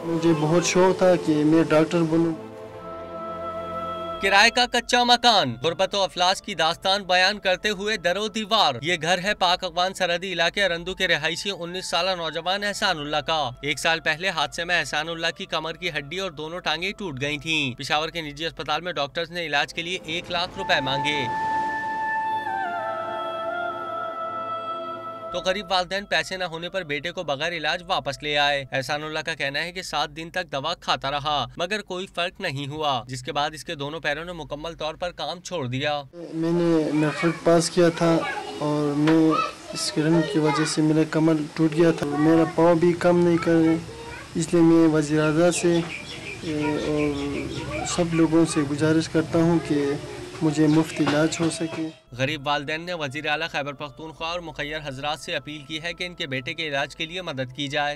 मुझे बहुत शौक था कि मैं डॉक्टर बनूं। किराए का कच्चा मकान, गुर्बत और अफलास की दास्तान बयान करते हुए दरो दीवार। ये घर है पाक अफगान सरहदी इलाके अरंदू के रिहायशी 19 साल नौजवान एहसानुल्लाह का। 1 साल पहले हादसे में एहसानुल्लाह की कमर की हड्डी और दोनों टांगे टूट गई थीं। पेशावर के निजी अस्पताल में डॉक्टर्स ने इलाज के लिए 1 लाख रुपए मांगे, तो गरीब वालिदैन पैसे न होने पर बेटे को बगैर इलाज वापस ले आए। एहसानुल्लाह का कहना है कि 7 दिन तक दवा खाता रहा मगर कोई फर्क नहीं हुआ, जिसके बाद इसके दोनों पैरों ने मुकम्मल तौर पर काम छोड़ दिया। मैंने मैट्रिक पास किया था और मैं इस किरण की वजह से मेरा कमर टूट गया था। मेरा पाँव भी काम नहीं कर रहे, इसलिए मैं वज़ीर-ए-आज़म से और सब लोगों से गुजारिश करता हूँ कि मुझे मुफ्त इलाज हो सके। गरीब वालिदैन ने वज़ीर आला खैबर पख्तूनख्वा और मुखय्यर हजरात से अपील की है कि इनके बेटे के इलाज के लिए मदद की जाए।